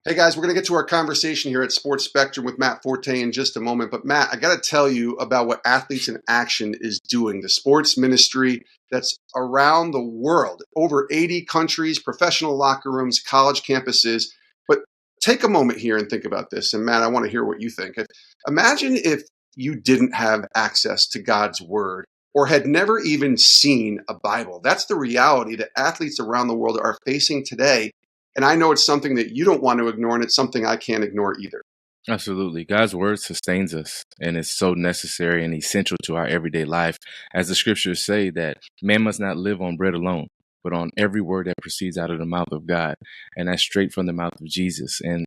Hey guys, we're going to get to our conversation here at Sports Spectrum with Matt Forte in just a moment. But Matt, I got to tell you about what Athletes in Action is doing, the sports ministry that's around the world, over 80 countries, professional locker rooms, college campuses. But take a moment here and think about this. And Matt, I want to hear what you think. Imagine if you didn't have access to God's word or had never even seen a Bible. That's the reality that athletes around the world are facing today. And I know it's something that you don't want to ignore, and it's something I can't ignore either. Absolutely. God's word sustains us, and it's so necessary and essential to our everyday life. As the scriptures say, that man must not live on bread alone, but on every word that proceeds out of the mouth of God. And that's straight from the mouth of Jesus. And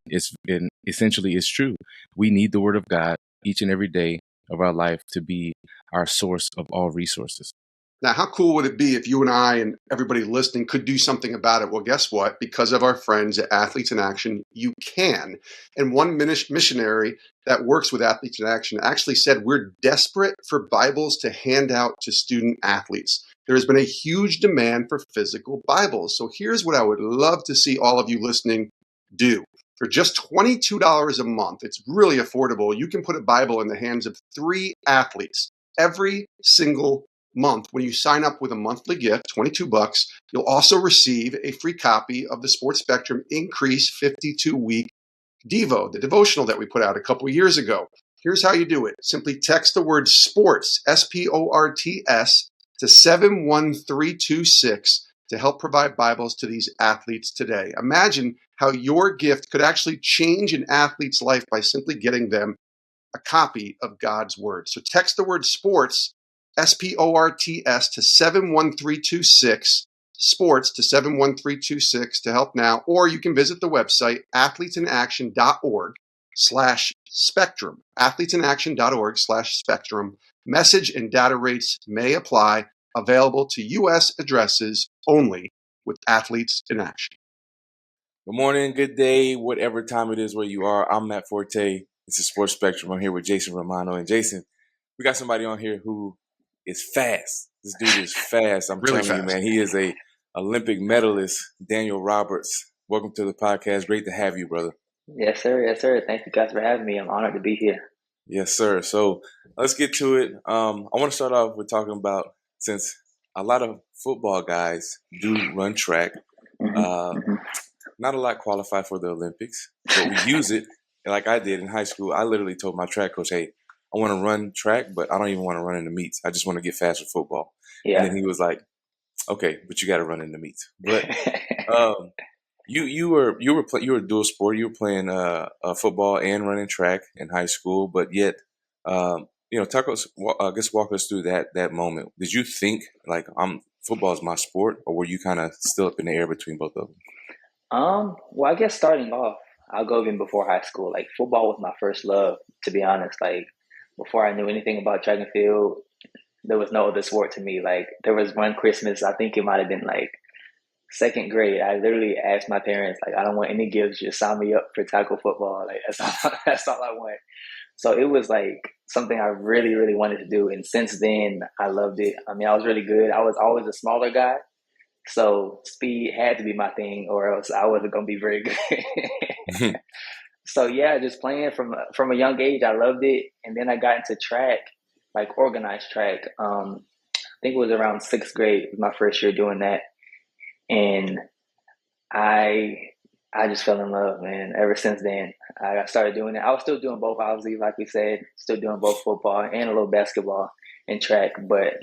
essentially it's true. We need the word of God each and every day of our life to be our source of all resources. Now, how cool would it be if you and I and everybody listening could do something about it? Well, guess what? Because of our friends at Athletes in Action, you can. And one missionary that works with Athletes in Action actually said, we're desperate for Bibles to hand out to student athletes. There has been a huge demand for physical Bibles. So here's what I would love to see all of you listening do. For just $22 a month, it's really affordable. You can put a Bible in the hands of 3 athletes every single month. When you sign up with a monthly gift, $22, you'll also receive a free copy of the Sports Spectrum Increase 52-week Devo, the devotional that we put out a couple years ago. Here's how you do it. Simply text the word sports, SPORTS, to 71326 to help provide Bibles to these athletes today. Imagine how your gift could actually change an athlete's life by simply getting them a copy of God's word. So text the word sports, SPORTS, to 71326, sports to 71326 to help now, or you can visit the website athletesinaction.org/spectrum, athletesinaction.org/spectrum. Message and data rates may apply, available to U.S. addresses only with Athletes in Action. Good morning, good day, whatever time it is where you are. I'm Matt Forte. This is Sports Spectrum. I'm here with Jason Romano. And Jason, we got somebody on here who is fast. This dude is fast. I'm Really telling you, fast. man. He is a Olympic medalist, Daniel Roberts. Welcome to the podcast. Great to have you, brother. Yes, sir. Yes, sir. Thank you guys for having me. I'm honored to be here. Yes, sir. So let's get to it. I want to start off with talking about, since a lot of football guys do run track, not a lot qualify for the Olympics, but we use it. Like I did in high school, I literally told my track coach, hey, I want to run track, but I don't even want to run in the meets. I just want to get fast with football. Yeah. And then he was like, okay, but you got to run in the meets. But you were dual sport. You were playing football and running track in high school, but yet, walk us through that moment. Did you think like football is my sport, or were you kind of still up in the air between both of them? Well, I guess starting off, I'll go even before high school. Like football was my first love, to be honest. Like before I knew anything about track and field, there was no other sport to me. Like there was one Christmas, I think it might have been like second grade. I literally asked my parents, like, I don't want any gifts, just sign me up for tackle football. Like that's all I want. So it was like something I really, really wanted to do. And since then, I loved it. I mean, I was really good. I was always a smaller guy. So speed had to be my thing, or else I wasn't going to be very good. So yeah, just playing from a young age, I loved it. And then I got into track, like organized track. I think it was around 6th grade, was my first year doing that. And I just fell in love, man. Ever since then, I started doing it. I was still doing both, obviously, like we said, still doing both football and a little basketball and track, but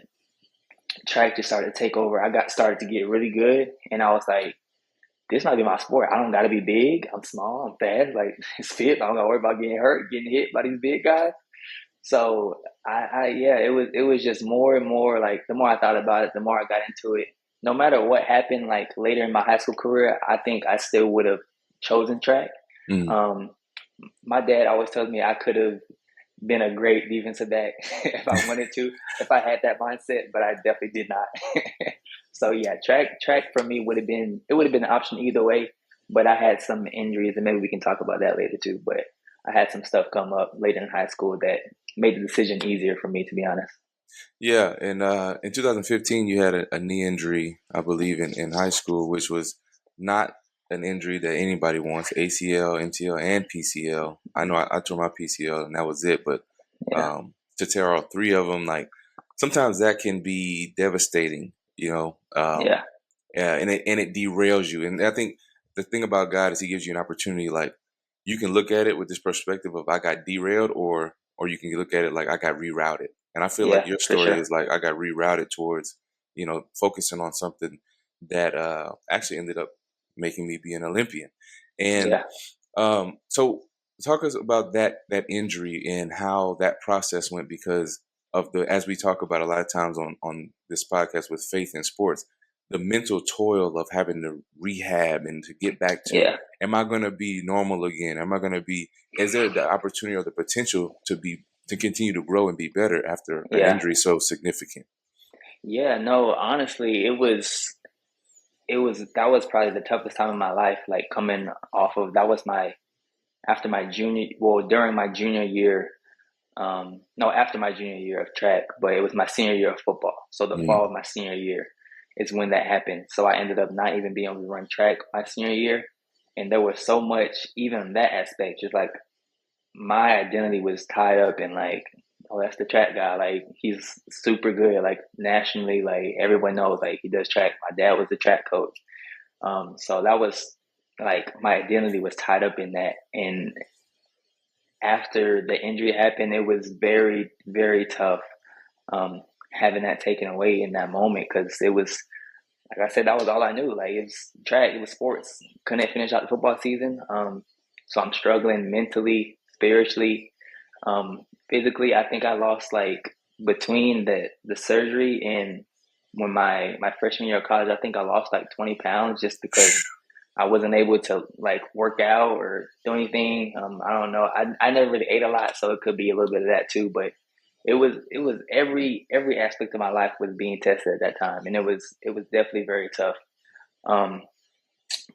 track just started to take over. I started to get really good, and I was like, this might be my sport. I don't got to be big. I'm small. I'm fast. Like, it's fit. I don't got to worry about getting hurt, getting hit by these big guys. So it was just more and more, like, the more I thought about it, the more I got into it. No matter what happened, like later in my high school career, I think I still would have chosen track. My dad always tells me I could have been a great defensive back if I wanted to, if I had that mindset, but I definitely did not. So yeah, track for me would have been an option either way, but I had some injuries, and maybe we can talk about that later too. But I had some stuff come up later in high school that made the decision easier for me, to be honest. Yeah, and in 2015, you had a knee injury, I believe, in high school, which was not an injury that anybody wants: ACL, MTL, and PCL. I know I tore my PCL and that was it, but Yeah. to tear all three of them, like sometimes that can be devastating, Yeah. and it derails you. And I think the thing about God is He gives you an opportunity. Like you can look at it with this perspective of I got derailed, or you can look at it like I got rerouted. And I feel like Yeah, your for story sure. is like I got rerouted towards, focusing on something that actually ended up making me be an Olympian. And Yeah. so talk us about that injury and how that process went, because of the, as we talk about a lot of times on this podcast with faith in sports, the mental toil of having to rehab and to get back to, Yeah. am I going to be normal again? Am I going to be, is there the opportunity or the potential to continue to grow and be better after an Yeah. injury so significant? Yeah. No, honestly, that was probably the toughest time in my life. Like coming off of that was after my junior, well, during my junior year, no, after my junior year of track, but it was my senior year of football. So the Mm, fall of my senior year is when that happened. So I ended up not even being able to run track my senior year. And there was so much, even in that aspect, just like my identity was tied up in like, oh, that's the track guy. Like he's super good. Like nationally, like everyone knows like he does track. My dad was the track coach. So that was like my identity was tied up in that. And after the injury happened, it was very, very tough having that taken away in that moment because it was, like I said, that was all I knew. Like it was track, it was sports. Couldn't finish out the football season. So I'm struggling mentally, spiritually, physically. I think I lost like between the surgery and when my freshman year of college, I think I lost like 20 pounds just because I wasn't able to like work out or do anything. I don't know. I never really ate a lot, so it could be a little bit of that too. But it was every aspect of my life was being tested at that time, and it was definitely very tough. Um,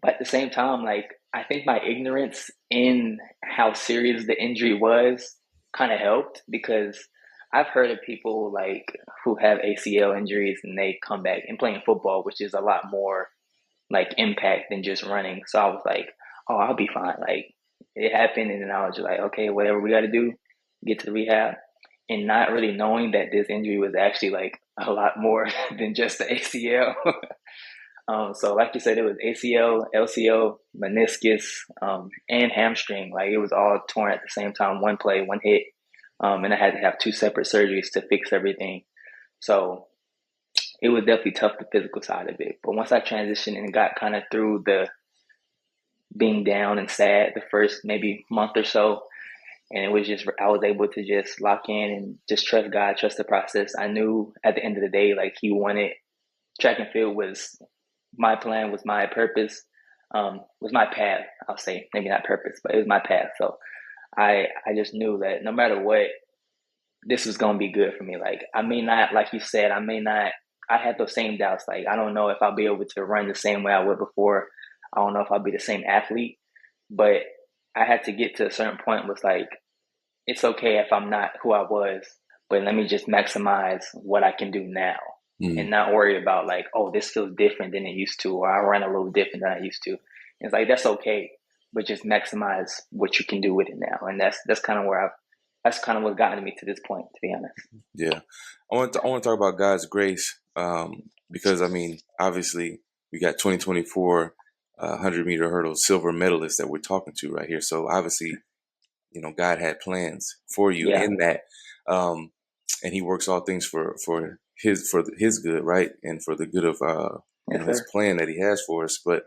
but at the same time, like I think my ignorance in how serious the injury was kind of helped because I've heard of people like who have ACL injuries and they come back and playing football, which is a lot more like impact than just running. So I was like, oh, I'll be fine. Like it happened, and then I was just like, okay, whatever we got to do, get to the rehab, and not really knowing that this injury was actually like a lot more than just the ACL. So like you said, it was ACL, LCL, meniscus, and hamstring. Like it was all torn at the same time, one play, one hit, and I had to have two separate surgeries to fix everything. So it was definitely tough, the physical side of it. But once I transitioned and got kind of through the being down and sad the first maybe month or so, and it was just I was able to just lock in and just trust God, trust the process. I knew at the end of the day, like He wanted track and field was my plan, was my purpose, was my path. I'll say maybe not purpose, but it was my path. So I just knew that no matter what, this was gonna be good for me. Like I may not, like you said, I may not. I had those same doubts. Like I don't know if I'll be able to run the same way I would before. I don't know if I'll be the same athlete, but I had to get to a certain point. Was like it's okay if I'm not who I was, but let me just maximize what I can do now mm. and not worry about like, oh, this feels different than it used to, or I run a little different than I used to. It's like that's okay, but just maximize what you can do with it now, and that's kind of where that's kind of what gotten me to this point, to be honest. Yeah, I want to talk about God's grace, because I mean, obviously, we got 2024 100-meter hurdle silver medalist that we're talking to right here. So obviously, God had plans for you Yeah, in that, and He works all things for His good, right, and for the good of yes, His sir. plan that He has for us. But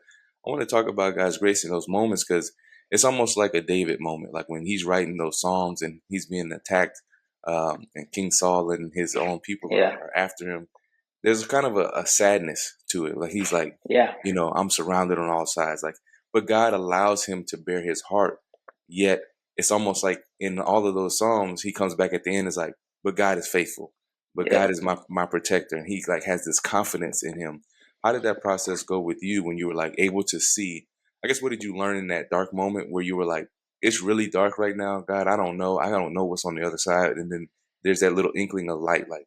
I want to talk about God's grace in those moments because it's almost like a David moment, like when he's writing those psalms and he's being attacked, and King Saul and his own people Yeah, are after him. There's kind of a sadness to it. Like he's like, yeah, I'm surrounded on all sides. Like, but God allows him to bear his heart. Yet it's almost like in all of those psalms, he comes back at the end. Is like, but God is faithful. But yeah. God is my protector, and he like has this confidence in him. How did that process go with you when you were like able to see? I guess what did you learn in that dark moment where you were like, it's really dark right now, God. I don't know. I don't know what's on the other side. And then there's that little inkling of light. Like,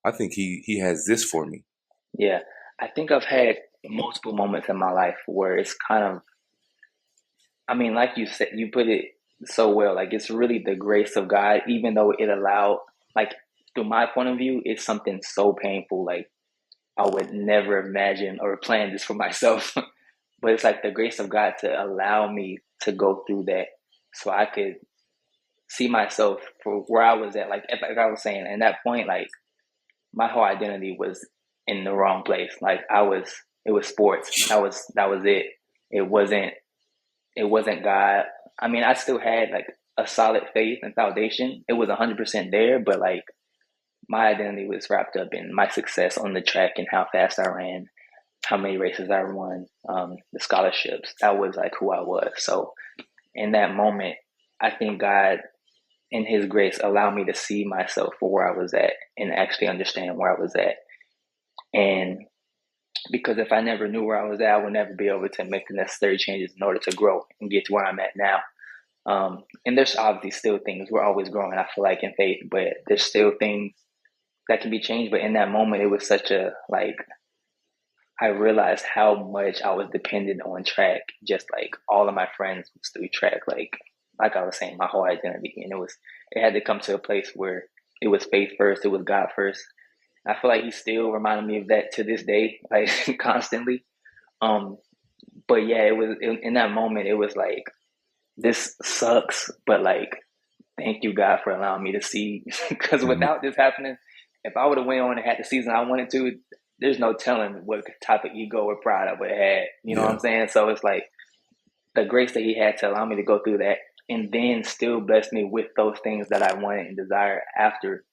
I think he has this for me. Yeah, I think I've had multiple moments in my life where it's kind of I mean, like you said, you put it so well. Like it's really the grace of God, even though it allowed, like through my point of view, it's something so painful. Like I would never imagine or plan this for myself. But it's like the grace of God to allow me to go through that so I could see myself for where I was at. Like I was saying, at that point, like my whole identity was in the wrong place. Like it was sports. That was it. It wasn't, it wasn't God. I mean, I still had like a solid faith and foundation. It was 100% there, but like my identity was wrapped up in my success on the track and how fast I ran, how many races I won, the scholarships. That was like who I was. So in that moment, I think God, in His grace, allowed me to see myself for where I was at and actually understand where I was at. And because if I never knew where I was at, I would never be able to make the necessary changes in order to grow and get to where I'm at now. And there's obviously still things, we're always growing, I feel like, in faith, but there's still things that can be changed. But in that moment, it was such a, like, I realized how much I was dependent on track. Just like all of my friends was through track. Like I was saying, my whole identity, and it had to come to a place where it was faith first, it was God first. I feel like He still reminded me of that to this day, like constantly. But yeah, in that moment, it was like, this sucks, but like, thank you, God, for allowing me to see. Because Mhm. without this happening, if I would have went on and had the season I wanted to, there's no telling what type of ego or pride I would have had. You know what Yeah. I'm saying? So it's like the grace that He had to allow me to go through that, and then still bless me with those things that I wanted and desired after.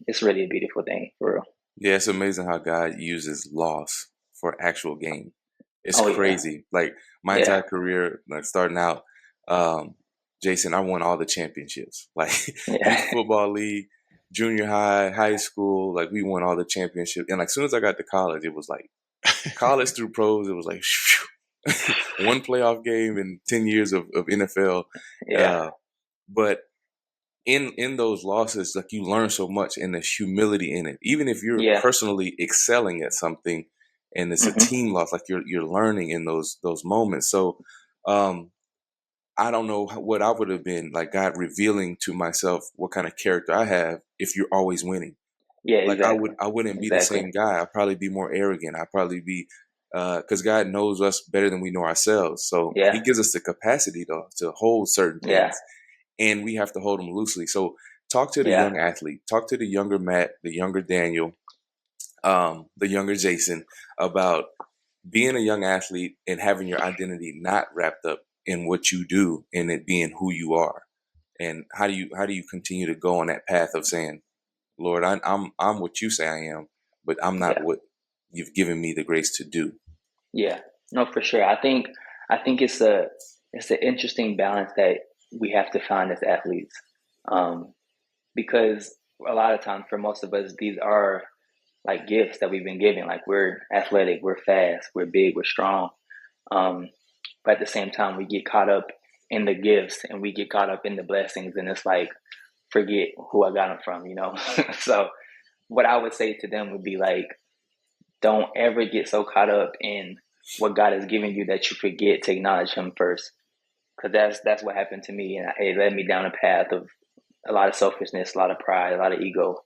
It's really a beautiful thing, for real. Yeah, it's amazing how God uses loss for actual gain. It's Oh yeah, crazy. Like my yeah, entire career, like starting out, um, Jason, I won all the championships. Like youth yeah, football league, junior high, high school, like we won all the championships. And like as soon as I got to college, it was like college through pros, it was like one playoff game in 10 years of NFL. yeah, Uh, but in those losses, like you learn so much, and there's humility in it. Even if you're yeah. personally excelling at something, and it's a Hmm. team loss, like you're learning in those moments. So, um, I don't know what I would have been like. God revealing to myself what kind of character I have if you're always winning. Yeah, Like exactly, I wouldn't be the exactly. same guy. I'd probably be more arrogant. I'd probably be because God knows us better than we know ourselves. So He Yeah, gives us the capacity to hold certain yeah, things, and we have to hold them loosely. So talk to the yeah, young athlete, talk to the younger Matt, the younger Daniel, the younger Jason about being a young athlete and having your identity not wrapped up in what you do and it being who you are. And how do you continue to go on that path of saying, Lord, I'm what you say I am, but I'm not yeah. what you've given me the grace to do. Yeah, no, for sure. I think it's an interesting balance that we have to find as athletes, um, because a lot of times for most of us these are like gifts that we've been given. Like we're athletic, we're fast, we're big, we're strong. Um, but at the same time, we get caught up in the gifts and we get caught up in the blessings, and it's like forget who I got them from, you know. So what I would say to them would be like, don't ever get so caught up in what God has given you that you forget to acknowledge Him first. Because that's what happened to me, and it led me down a path of a lot of selfishness, a lot of pride, a lot of ego,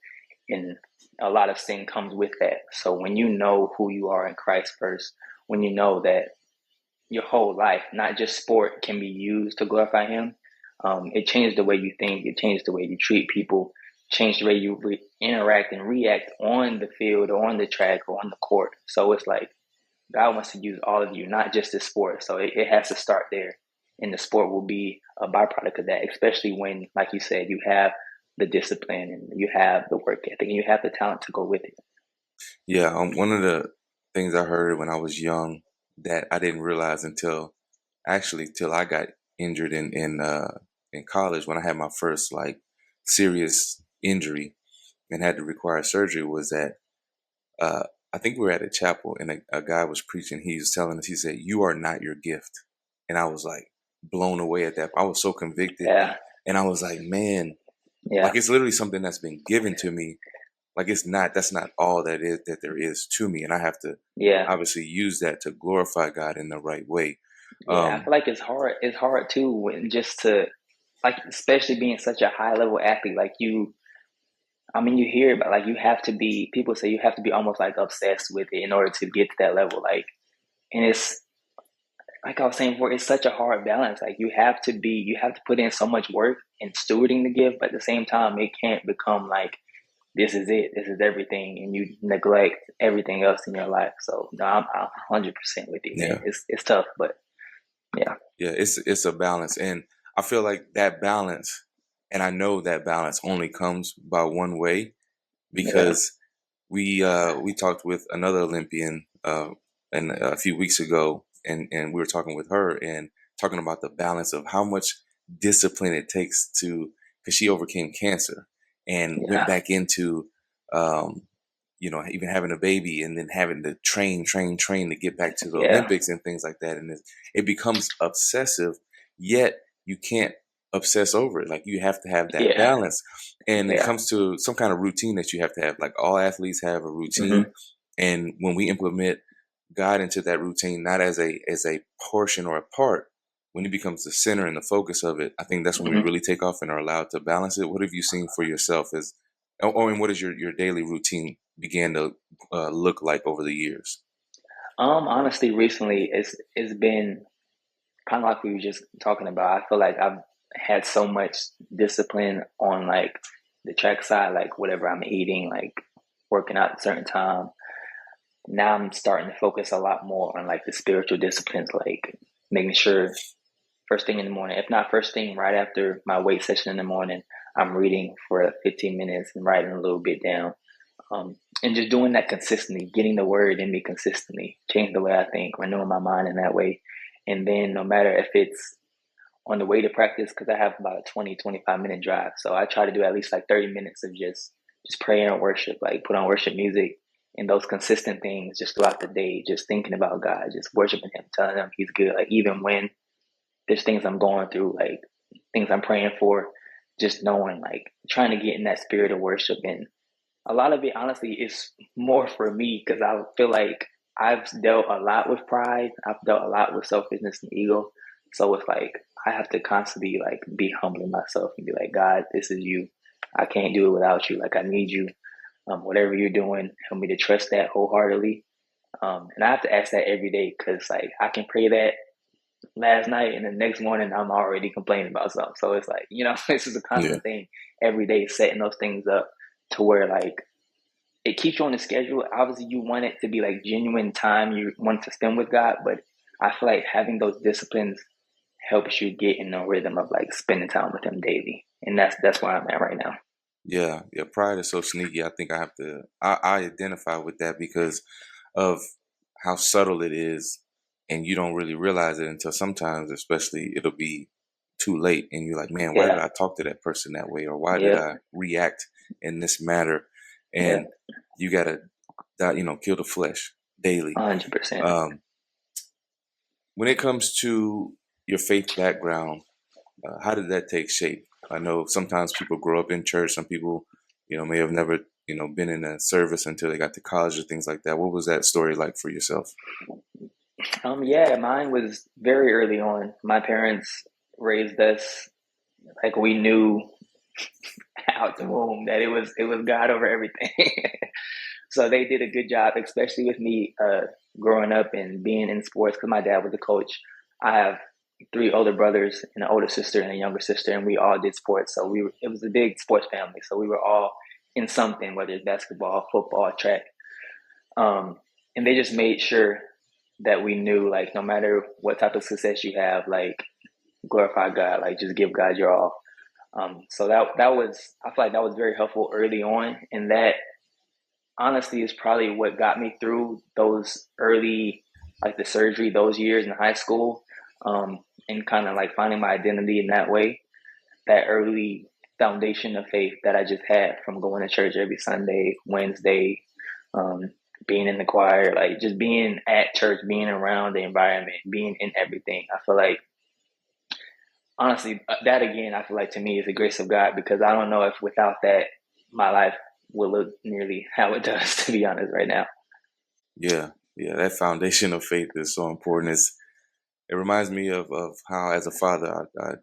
and a lot of sin comes with that. So when you know who you are in Christ first, when you know that your whole life, not just sport, can be used to glorify Him, it changed the way you think, it changed the way you treat people, changed the way you interact and react on the field or on the track or on the court. So it's like God wants to use all of you, not just the sport. So it has to start there. And the sport will be a byproduct of that, especially when, like you said, you have the discipline and you have the work ethic and you have the talent to go with it. Yeah, one of the things I heard when I was young that I didn't realize until actually till I got injured in college when I had my first like serious injury and had to require surgery was that uh, I think we were at a chapel and a guy was preaching. He was telling us, he said, "You are not your gift," and I was like blown away at that. I was so convicted, Yeah, and I was like, man, yeah, like it's literally something that's been given to me. Like it's not, that's not all that there is to me, and I have to yeah, obviously use that to glorify God in the right way. Yeah, I feel like it's hard. It's hard too when just to like, especially being such a high level athlete. Like you, I mean, you hear about like you have to be. People say you have to be almost like obsessed with it in order to get to that level. Like, and it's like I was saying before, it's such a hard balance. Like you have to put in so much work in stewarding the gift, but at the same time, it can't become like this is it, this is everything, and you neglect everything else in your life. So no, I'm 100% with you, man. Yeah. It's tough, but yeah, It's a balance, and I feel like that balance, and I know that balance only comes by one way, yeah, because we talked with another Olympian and a few weeks ago, and we were talking with her and talking about the balance of how much discipline it takes to, because she overcame cancer and went yeah, back into um, even having a baby and then having to train to get back to the yeah, Olympics and things like that. And it becomes obsessive, yet you can't obsess over it. Like you have to have that yeah, balance. And it yeah. comes to some kind of routine that you have to have. Like all athletes have a routine. Hmm. And when we implement God into that routine, not as a portion or a part, when he becomes the center and the focus of it, I think that's when we Hmm. really take off and are allowed to balance it. What have you seen for yourself as, and what is your daily routine began to look like over the years? Honestly, recently it's been kind of like we were just talking about. I feel like I've had so much discipline on like the track side, like whatever I'm eating, like working out at a certain time. Now I'm starting to focus a lot more on like the spiritual disciplines, like making sure first thing in the morning, if not first thing, right after my weight session in the morning, I'm reading for 15 minutes and writing a little bit down. And just doing that consistently, getting the word in me consistently, change the way I think, renewing my mind in that way. And then no matter if it's on the way to practice, because I have about a 20-25 minute drive. So I try to do at least like 30 minutes of just prayer and worship, like put on worship music and those consistent things just throughout the day, just thinking about God, just worshiping him, telling him he's good. Like even when there's things I'm going through, like things I'm praying for, just knowing, like trying to get in that spirit of worship. And a lot of it, honestly, is more for me because I feel like I've dealt a lot with pride. I've dealt a lot with selfishness and ego. So it's like I have to constantly like be humbling myself and be like, God, this is you. I can't do it without you. Like I need you. Whatever you're doing, help me to trust that wholeheartedly. And I have to ask that every day because like I can pray that last night and the next morning I'm already complaining about something. So it's like, this is a Yeah. constant thing every day, setting those things up to where like it keeps you on the schedule. Obviously you want it to be like genuine time you want to spend with God, but I feel like having those disciplines helps you get in the rhythm of like spending time with him daily. And that's where I'm at right now. Yeah, yeah. Pride is so sneaky. I think I identify with that because of how subtle it is, and you don't really realize it until sometimes, especially it'll be too late, and you're like, man, why did Yeah. I talk to that person that way, or why did Yep. I react in this matter? And Yep. you gotta, kill the flesh daily. 100%. Um, when it comes to your faith background, how did that take shape? I know sometimes people grow up in church. Some people, may have never, been in a service until they got to college or things like that. What was that story like for yourself? Yeah, mine was very early on. My parents raised us like we knew out the womb that it was God over everything. So they did a good job, especially with me growing up and being in sports because my dad was a coach. I have three older brothers and an older sister and a younger sister, and we all did sports. So it was a big sports family. So we were all in something, whether it's basketball, football, track. Um, and they just made sure that we knew, like, no matter what type of success you have, like, glorify God, like, just give God your all. So that was, I feel like that was very helpful early on, and that honestly is probably what got me through those early, like the surgery, those years in high school, and kind of like finding my identity in that way. That early foundation of faith that I just had from going to church every Sunday, Wednesday, um, being in the choir, like just being at church, being around the environment, being in everything. I feel like honestly, that again, I feel like to me is the grace of God because I don't know if without that, my life would look nearly how it does, to be honest, right now. Yeah, yeah. That foundation of faith is so important. it reminds me of how, as a father, I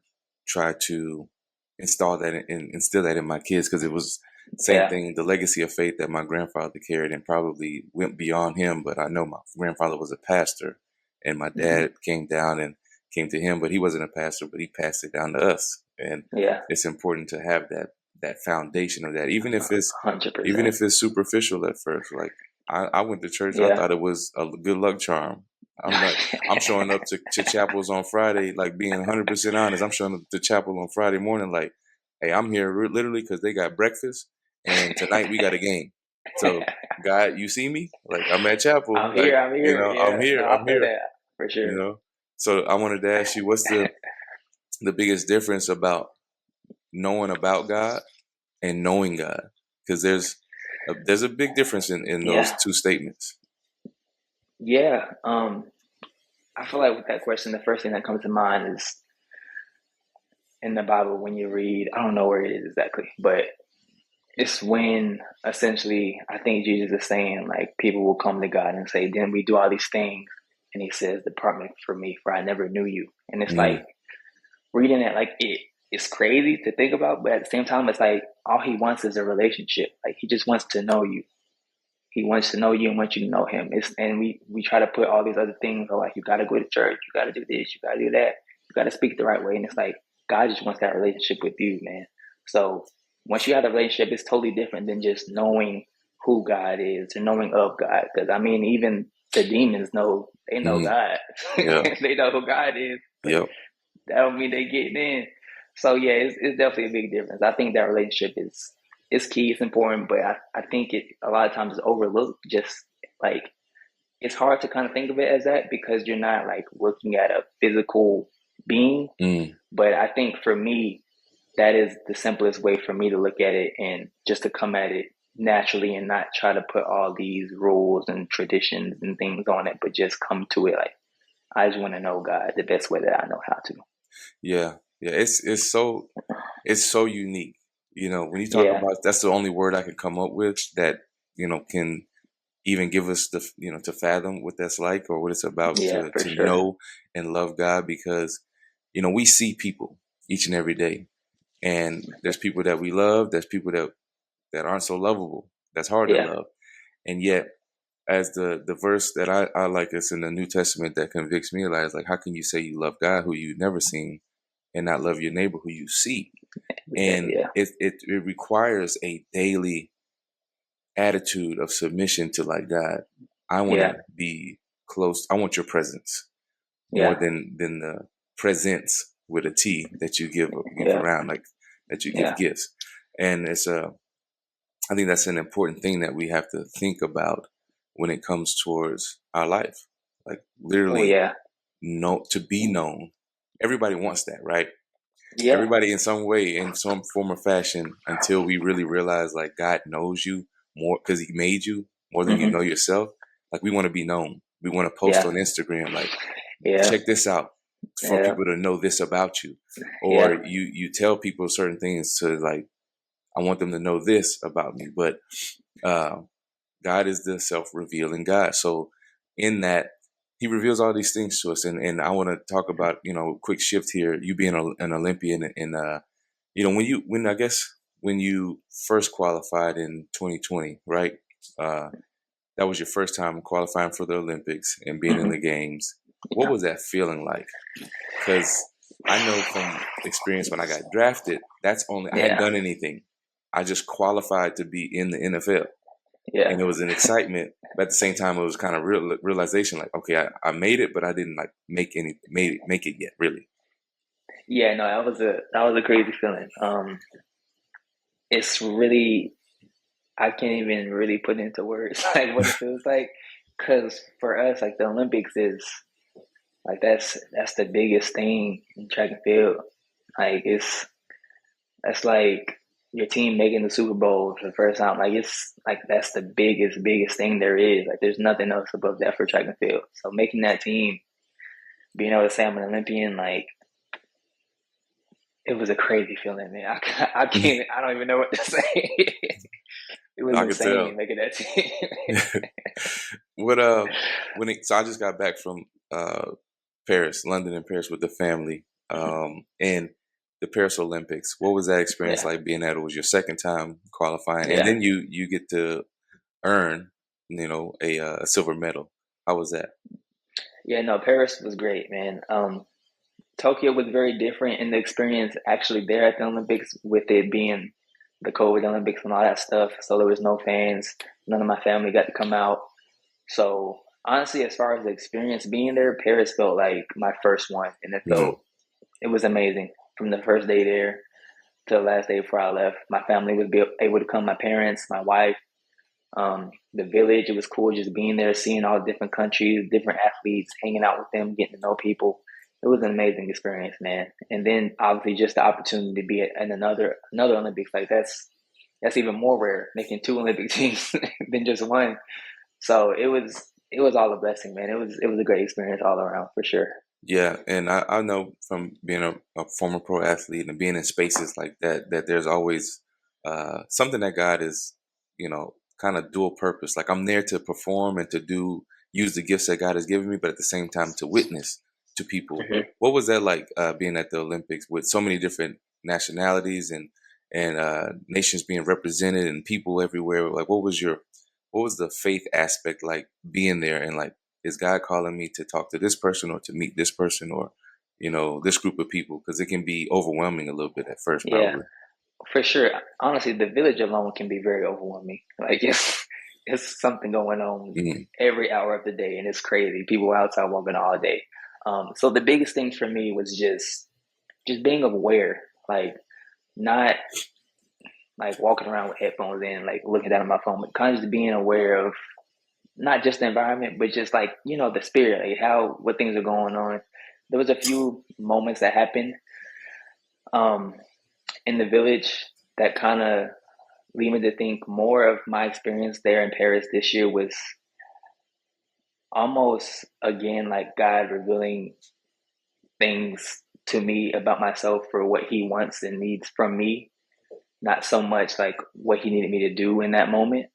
try to instill that in my kids, because it was same Yeah. thing, the legacy of faith that my grandfather carried, and probably went beyond him. But I know my grandfather was a pastor, and my dad came down and came to him, but he wasn't a pastor, but he passed it down to us. And Yeah. it's important to have that foundation of that, even if it's 100%. superficial at first. Like I went to church, I Yeah. thought it was a good luck charm. I'm like, I'm showing up to chapels on Friday, like being 100% honest. I'm showing up to chapel on Friday morning, like, hey, I'm here literally because they got breakfast, and tonight we got a game. So, God, you see me? Like, I'm at chapel. I'm Like, here. I'm you here. know, Yeah. I'm here. No, I I'm feel here. that for You sure. know. So, I wanted to ask you, what's the biggest difference about knowing about God and knowing God? Because there's a big difference in those Yeah. two statements. Yeah. I feel like with that question, the first thing that comes to mind is in the Bible when you read, I don't know where it is exactly, but it's when essentially I think Jesus is saying, like, people will come to God and say, then we do all these things. And he says, depart from me, for I never knew you. And it's like reading it, like it's crazy to think about, but at the same time, it's like all he wants is a relationship. Like he just wants to know you. He wants to know you and wants you to know him. And we try to put all these other things, like you got to go to church, you got to do this, you got to do that, you got to speak the right way. And it's like God just wants that relationship with you, man. So once you have a relationship, it's totally different than just knowing who God is or knowing of God. Because I mean, even the demons know God. Yeah. They know who God is. Yep. That don't mean they getting in. So yeah, it's definitely a big difference. I think that relationship is key. It's important, but I think it a lot of times is overlooked. Just like it's hard to kind of think of it as that because you're not like looking at a physical being. But I think for me, that is the simplest way for me to look at it and just to come at it naturally and not try to put all these rules and traditions and things on it, but just come to it like I just want to know God the best way that I know how to. Yeah. It's so unique. You know, when you talk about, that's the only word I can come up with that, you know, can even give us the, you know, to fathom what that's like or what it's about to sure. know and love God, because, you know, we see people each and every day, and there's people that we love. There's people that aren't so lovable. That's hard to love. And yet, as the verse that I like, it's in the New Testament that convicts me a lot, is like, how can you say you love God who you've never seen and not love your neighbor who you see? And it requires a daily attitude of submission to, like, God, I want to be close. I want your presence more than the presents with a T that you give around, like that you give gifts. And I think that's an important thing that we have to think about when it comes towards our life. Like literally to be known. Everybody wants that, right? Yeah. Everybody in some way, in some form or fashion, until we really realize like God knows you more because he made you more than you know yourself. Like we want to be known. We want to post on Instagram, like, check this out, for people to know this about you. Or you tell people certain things to, like, I want them to know this about me. But God is the self-revealing God. So in that, he reveals all these things to us. And I want to talk about, you know, quick shift here, you being an Olympian, and you know, when you first qualified in 2020, right? That was your first time qualifying for the Olympics and being in the games. What was that feeling like? Because I know from experience when I got drafted, I hadn't done anything. I just qualified to be in the NFL. And it was an excitement, but at the same time, it was kind of realization, like, okay, I made it, but I didn't like make it yet, really. Yeah, no, that was a crazy feeling. It's really, I can't even really put into words like what it feels like, because for us, like the Olympics is like that's the biggest thing in track and field. Like that's like your team making the Super Bowl for the first time. Like it's like that's the biggest thing there is. Like there's nothing else above that for track and field. So making that team, being able to say I'm an Olympian, like it was a crazy feeling, man. I can't. I don't even know what to say. It was insane making that team. So I just got back from Paris, London and Paris with the family, and the Paris Olympics. What was that experience Yeah, like being that it was your second time qualifying, and yeah, then you get to earn, a silver medal? How was that? yeah. No, Paris was great, man. Tokyo was very different in the experience actually there at the Olympics, with it being the COVID Olympics and all that stuff. So there was no fans. None of my family got to come out. So honestly, as far as the experience being there, Paris felt like my first one, and Mm, it was amazing from the first day there to the last day before I left. My family was able to come. My parents, my wife, the village. It was cool just being there, seeing all different countries, different athletes, hanging out with them, getting to know people. It was an amazing experience, man. And then obviously just the opportunity to be at another Olympics, like that's even more rare, making two Olympic teams than just one. So it was all a blessing, man. It was a great experience all around for sure. yeah, and I know from being a former pro athlete and being in spaces like that that there's always something that God is, kind of dual purpose. Like I'm there to perform and to use the gifts that God has given me, but at the same time to witness to people. Hmm. What was that like being at the Olympics with so many different nationalities and nations being represented and people everywhere? Like, what was the faith aspect like being there, and like, is God calling me to talk to this person or to meet this person or, this group of people? Because it can be overwhelming a little bit at first, Yeah, probably. for sure. Honestly, the village alone can be very overwhelming. Like it's something going on Mm, every hour of the day, and it's crazy. People outside walking all day. So the biggest thing for me was just being aware, like not like walking around with headphones in, like looking down at my phone, but kind of just being aware of not just the environment, but just like the spirit, like what things are going on. There was a few moments that happened um, in the village that kind of lead me to think more of my experience there in Paris this year was almost again like God revealing things to me about myself for what He wants and needs from me, not so much like what He needed me to do in that moment.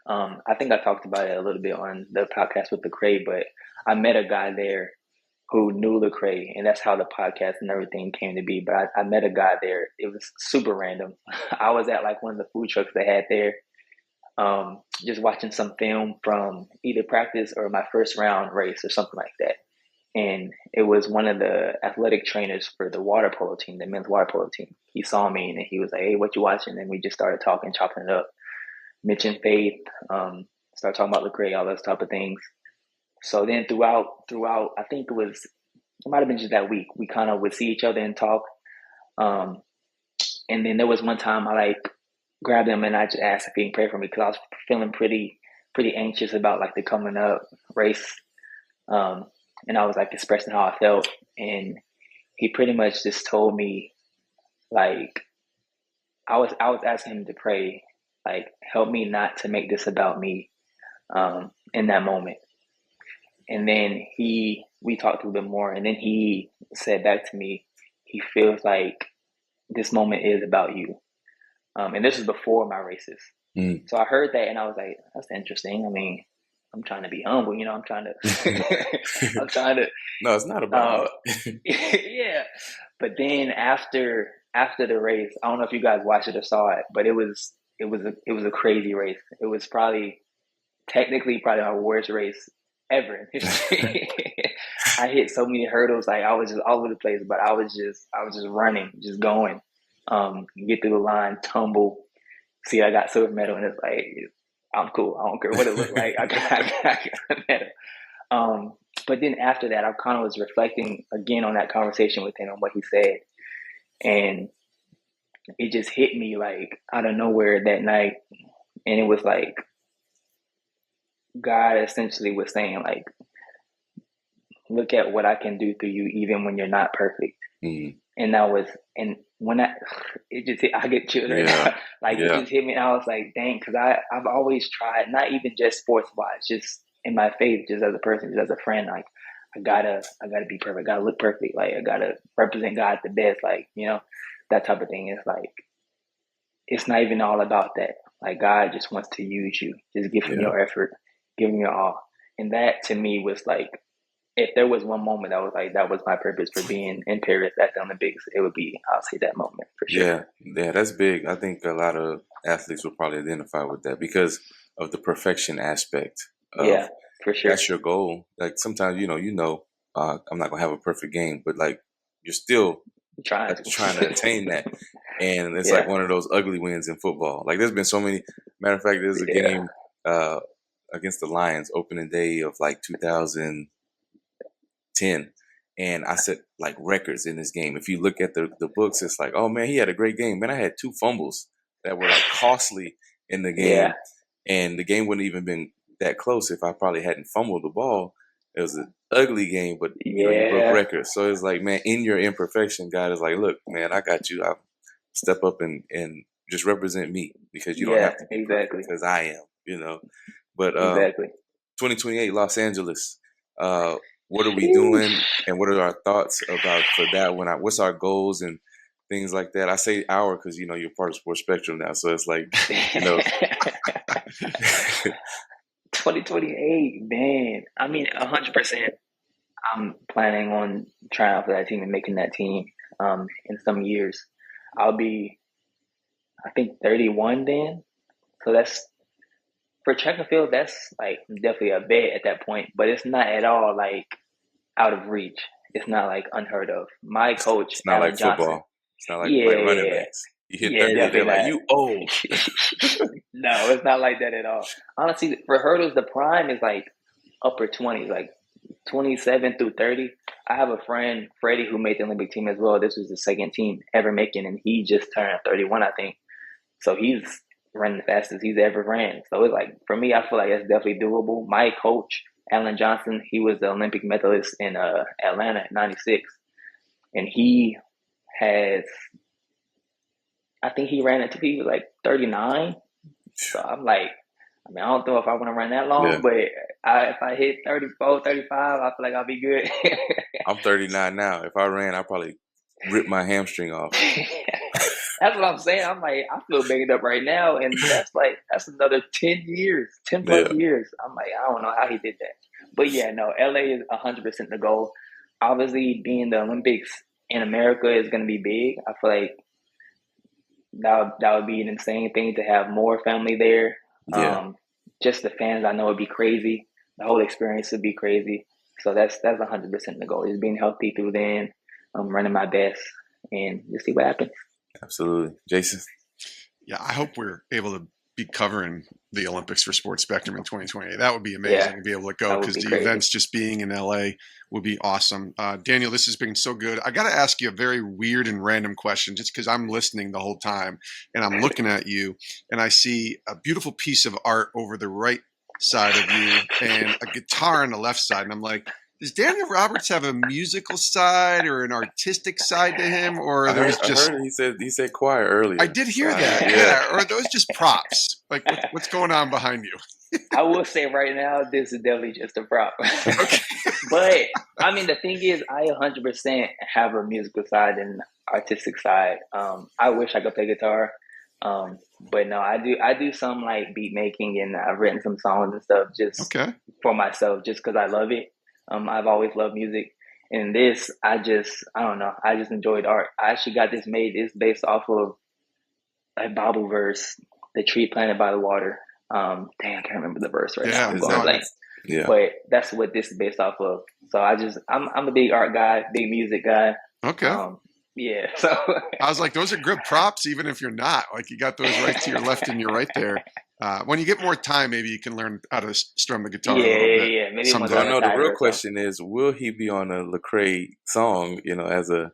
I think I talked about it a little bit on the podcast with Lecrae, but I met a guy there who knew Lecrae, and that's how the podcast and everything came to be. But I met a guy there. It was super random. I was at like one of the food trucks they had there, just watching some film from either practice or my first round race or something like that. And it was one of the athletic trainers for the water polo team, the men's water polo team. He saw me and he was like, "Hey, what you watching?" And we just started talking, chopping it up, mentioned faith, started talking about Lecrae, all those type of things. So then throughout, I think it might have been just that week, we kind of would see each other and talk. Um, and then there was one time I like grabbed him and I just asked if he can pray for me because I was feeling pretty anxious about like the coming up race. Um, and I was like expressing how I felt, and he pretty much just told me like I was asking him to pray, like help me not to make this about me in that moment. And then we talked a little bit more, and then he said back to me, he feels like this moment is about you. And this was before my races. mm. So I heard that and I was like, that's interesting. I mean, I'm trying to be humble, I'm trying to, I'm trying to, No, it's not about uh, you. yeah. But then after the race, I don't know if you guys watched it or saw it, but it was a crazy race. It was technically probably my worst race ever in history. I hit so many hurdles, like I was just all over the place, but I was just running, just going. Get through the line, tumble. See, I got silver medal, and it's like I'm cool. I don't care what it looked like. I got a medal. But then after that, I kind of was reflecting again on that conversation with him and what he said, and it just hit me like out of nowhere that night, and it was like God essentially was saying like, look at what I can do through you, even when you're not perfect. Mm, And that was, and when it just hit, I get chills right yeah, now. Like it yeah, just hit me, and I was like, dang, because I've always tried, not even just sports wise, just in my faith, just as a person, just as a friend, like I gotta be perfect, gotta look perfect, like I gotta represent God the best, like that type of thing. It's like it's not even all about that. Like God just wants to use you, just give him yeah. your effort, give him your all, and that to me was like if there was one moment that was like that was my purpose for being in Paris at the Olympics, it would be, I'll say, that moment for sure. Yeah, that's big. I think a lot of athletes will probably identify with that because of the perfection aspect of Yeah, for sure. that's your goal. Like sometimes, I'm not gonna have a perfect game, but like you're still Trying trying to attain that. And it's Yeah. like one of those ugly wins in football. Like there's been so many. Matter of fact, there's a game against the Lions opening day of like 2010, and I set like records in this game. If you look at the books, it's like, oh man, he had a great game. Man, I had 2 fumbles that were like costly in the game, and the game wouldn't even been that close if I probably hadn't fumbled the ball. It was an ugly game, but you broke records. So it's like, man, in your imperfection, God is like, look, man, I got you. I'll step up and just represent me because you don't have to be perfect because I am, But 2028 Los Angeles, what are we doing and what are our thoughts about for that one? What's our goals and things like that? I say our because, you're part of Sports Spectrum now. So it's like, 2028, man. I mean, 100%. I'm planning on trying out for that team and making that team in some years. I'll be, I think, 31 then. So that's, for track and field, that's like definitely a bet at that point, but it's not at all like out of reach. It's not like unheard of. My coach, it's not Alan like Johnson, football. It's not like running backs. You hit 30, they're like, you old. No, it's not like that at all. Honestly, for hurdles, the prime is like upper 20s, like 27 through 30. I have a friend, Freddie, who made the Olympic team as well. This was the second team ever making, and he just turned 31, I think. So he's running the fastest he's ever ran. So it's like, for me, I feel like it's definitely doable. My coach, Alan Johnson, he was the Olympic medalist in Atlanta in '96. And he has, I think he ran until he was like 39. So I'm like, I mean, I don't know if I want to run that long, but if I hit 34, 35, I feel like I'll be good. I'm 39 now. If I ran, I'd probably rip my hamstring off. That's what I'm saying. I'm like, I feel banged up right now. And that's another 10 years, 10 plus years. I'm like, I don't know how he did that. But yeah, no, LA is 100% the goal. Obviously, being the Olympics in America is going to be big. I feel like that would be an insane thing to have more family there. Just the fans, I know, would be crazy. The whole experience would be crazy. So that's 100% the goal, is being healthy through then, running my best, and just see what happens. Absolutely. Jason? Yeah, I hope we're able to be covering the Olympics for Sports Spectrum in 2028. That would be amazing to be able to go, because the events just being in LA would be awesome. Daniel, this has been so good. I got to ask you a very weird and random question, just because I'm listening the whole time and I'm looking at you and I see a beautiful piece of art over the right side of you and a guitar on the left side. And I'm like, does Daniel Roberts have a musical side or an artistic side to him, or I heard he said choir earlier. I did hear that. Yeah. Or are those just props? Like, what's going on behind you? I will say right now, this is definitely just a prop. But I mean, the thing is, I 100% have a musical side and artistic side. I wish I could play guitar. But no, I do some like beat making, and I've written some songs and stuff just for myself, just because I love it. I've always loved music, and this, I don't know, I just enjoyed art. I actually got this made. It's based off of a Bible verse, "The tree planted by the water." Dang, I can't remember the verse right now. I'm going blank. But that's what this is based off of. So I'm a big art guy, big music guy. Okay. Yeah. So I was like, those are good props, even if you're not. Like, you got those right to your left and your right there. When you get more time, maybe you can learn how to strum the guitar a little bit. Yeah. Maybe I know the real question is, will he be on a Lecrae song, as a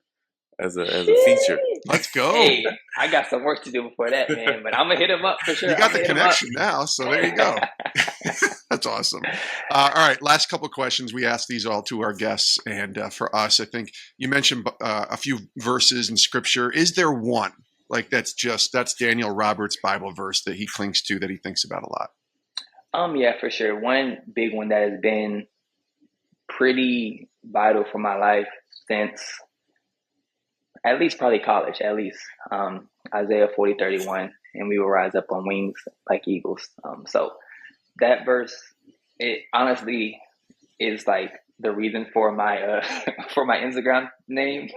feature? Let's go. Hey, I got some work to do before that, man. But I'm gonna hit him up for sure. You got the connection now, so there you go. That's awesome. All right, last couple of questions. We ask these all to our guests, and for us, I think you mentioned a few verses in Scripture. Is there one that's Daniel Roberts' Bible verse that he clings to, that he thinks about a lot? Yeah, for sure. One big one that has been pretty vital for my life since at least probably college, at least. Isaiah 40:31, and we will rise up on wings like eagles. So that verse, it honestly is like the reason for my for my Instagram name,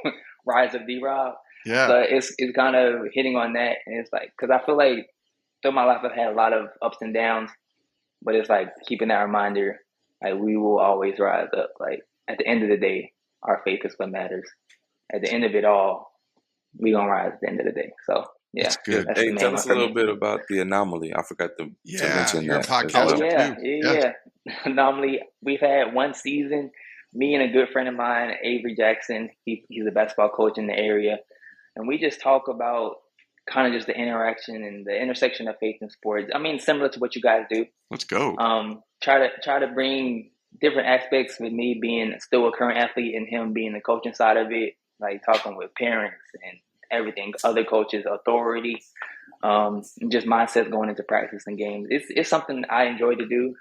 Rise of D-Rob. Yeah. So it's kind of hitting on that, and it's like, because I feel like through my life I've had a lot of ups and downs, but it's like keeping that reminder, like we will always rise up. Like at the end of the day, our faith is what matters. At the end of it all, we gonna rise at the end of the day. So yeah, That's good. that's Hey, the main tell one us a for little me. bit about the anomaly. I forgot to mention you're a that as podcaster well. too. Yeah. Normally, we've had one season. Me and a good friend of mine, Avery Jackson, he's a basketball coach in the area, and we just talk about kind of just the interaction and the intersection of faith and sports. I mean, similar to what you guys do. Let's go. Try to bring different aspects with me being still a current athlete and him being the coaching side of it, like talking with parents and everything, other coaches, authority, just mindset going into practice and games. It's something I enjoy to do.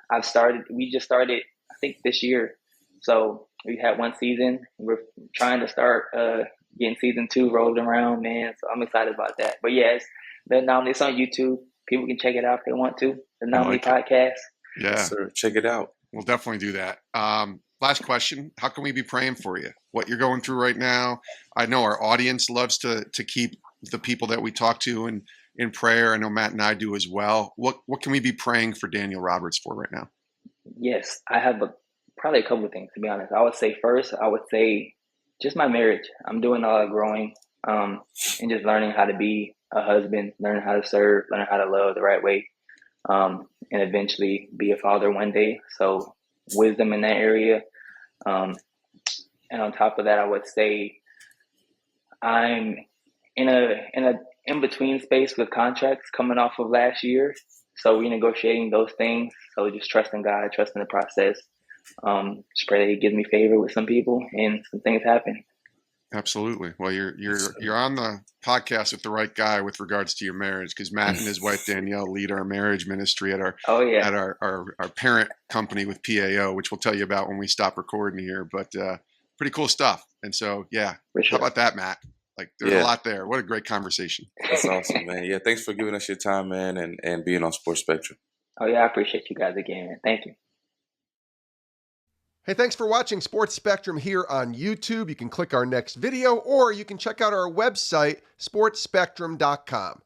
We just started, I think, this year. So we had one season. We're trying to start getting season 2 rolled around, man. So I'm excited about that. But yes, the Anomaly, it's on YouTube. People can check it out if they want to. The Anomaly Podcast. Yeah. Yes, sir. Check it out. We'll definitely do that. Last question. How can we be praying for you? What you're going through right now? I know our audience loves to keep the people that we talk to in prayer. I know Matt and I do as well. What can we be praying for Daniel Roberts for right now? Yes, I have probably a couple of things, to be honest. I would say just my marriage. I'm doing a lot of growing and just learning how to be a husband, learning how to serve, learning how to love the right way, and eventually be a father one day. So wisdom in that area. And on top of that, I would say I'm in a in-between space with contracts coming off of last year. So renegotiating those things. So just trusting God, trusting the process. Just pray that He gives me favor with some people and some things happen. Absolutely. Well, you're on the podcast with the right guy with regards to your marriage, because Matt and his wife Danielle lead our marriage ministry at our parent company with PAO, which we'll tell you about when we stop recording here. But pretty cool stuff. And so, yeah, For sure. How about that, Matt? Like, there's a lot there. What a great conversation. That's awesome, man. Yeah, thanks for giving us your time, man, and being on Sports Spectrum. Oh yeah, I appreciate you guys again, man. Thank you. Hey, thanks for watching Sports Spectrum here on YouTube. You can click our next video, or you can check out our website, sportspectrum.com.